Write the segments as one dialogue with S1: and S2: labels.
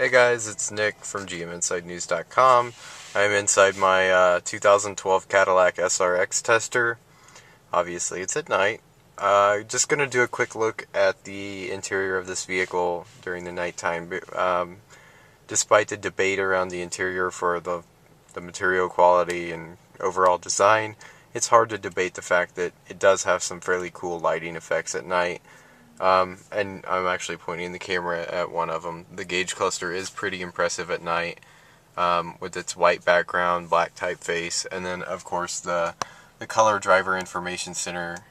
S1: Hey guys, it's Nick from GMInsideNews.com. I'm inside my 2012 Cadillac SRX tester. Obviously it's at night. Just going to do a quick look at the interior of this vehicle during the nighttime. Despite the debate around the interior for the material quality and overall design, it's hard to debate the fact that it does have some fairly cool lighting effects at night. And I'm actually pointing the camera at one of them. The gauge cluster is pretty impressive at night, with its white background, black typeface, and then of course the color driver information center,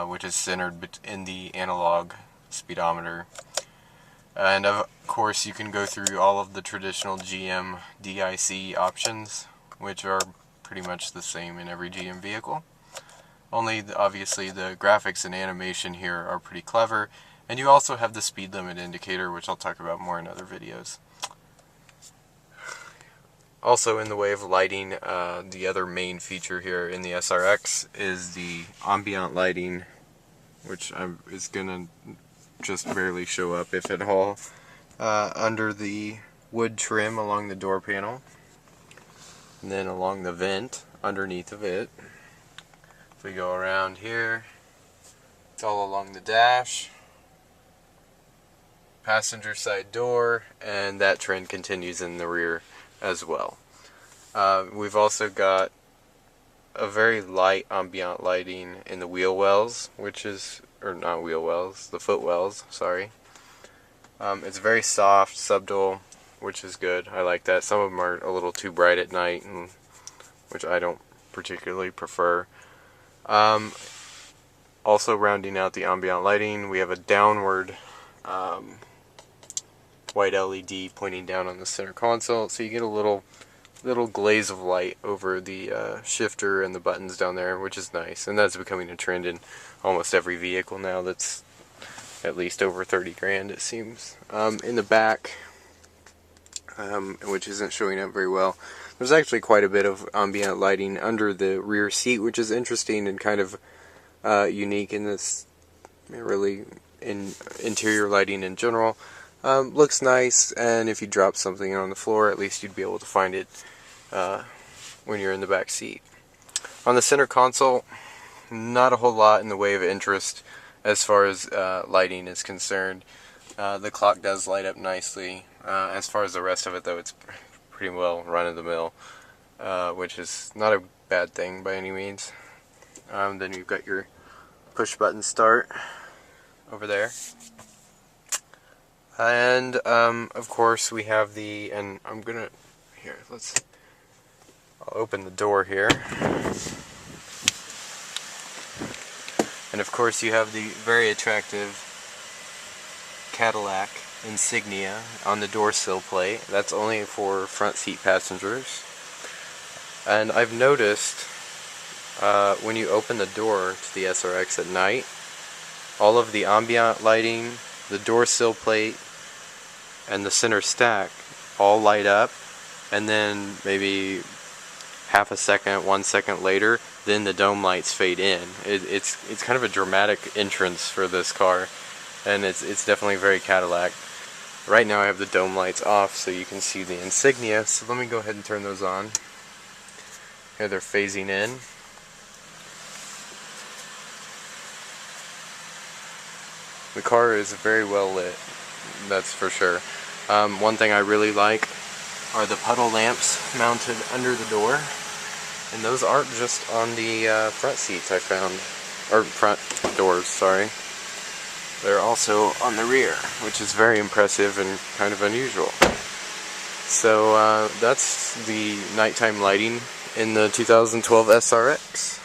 S1: which is centered in the analog speedometer. And of course you can go through all of the traditional GM DIC options, which are pretty much the same in every GM vehicle. Only, obviously, the graphics and animation here are pretty clever, and you also have the speed limit indicator, which I'll talk about more in other videos. Also, in the way of lighting, the other main feature here in the SRX is the ambient lighting, which is going to just barely show up, if at all, under the wood trim along the door panel, and then along the vent underneath of it. If we go around here, it's all along the dash, passenger side door, and that trend continues in the rear as well. We've also got a very light ambient lighting in the wheel wells, or not wheel wells, the foot wells, sorry. It's very soft, subtle, which is good. I like that. Some of them are a little too bright at night, which I don't particularly prefer. Also rounding out the ambient lighting, we have a downward white LED pointing down on the center console, so you get a little glaze of light over the shifter and the buttons down there, which is nice, and that's becoming a trend in almost every vehicle now that's at least over 30 grand, it seems. In the back, which isn't showing up very well, there's actually quite a bit of ambient lighting under the rear seat, which is interesting and kind of unique in this, really, in interior lighting in general. Looks nice, and if you drop something on the floor, at least you'd be able to find it when you're in the back seat. On the center console, not a whole lot in the way of interest as far as lighting is concerned. The clock does light up nicely. As far as the rest of it, though, it's pretty well run-of-the-mill, which is not a bad thing by any means. Then you've got your push-button start over there. And, of course, we have and I'm gonna, I'll open the door here. And, of course, you have the very attractive Cadillac insignia on the door sill plate. That's only for front seat passengers. And I've noticed when you open the door to the SRX at night, all of the ambient lighting, the door sill plate, and the center stack all light up, and then maybe half a second, 1 second later, then the dome lights fade in. It's kind of a dramatic entrance for this car, and it's definitely very Cadillac. Right now I have the dome lights off so you can see the insignia, so let me go ahead and turn those on. Here they're phasing in. The car is very well lit, that's for sure. One thing I really like are the puddle lamps mounted under the door, and those aren't just on the front seats I found, or front doors, sorry. They're also on the rear, which is very impressive and kind of unusual. So that's the nighttime lighting in the 2012 SRX.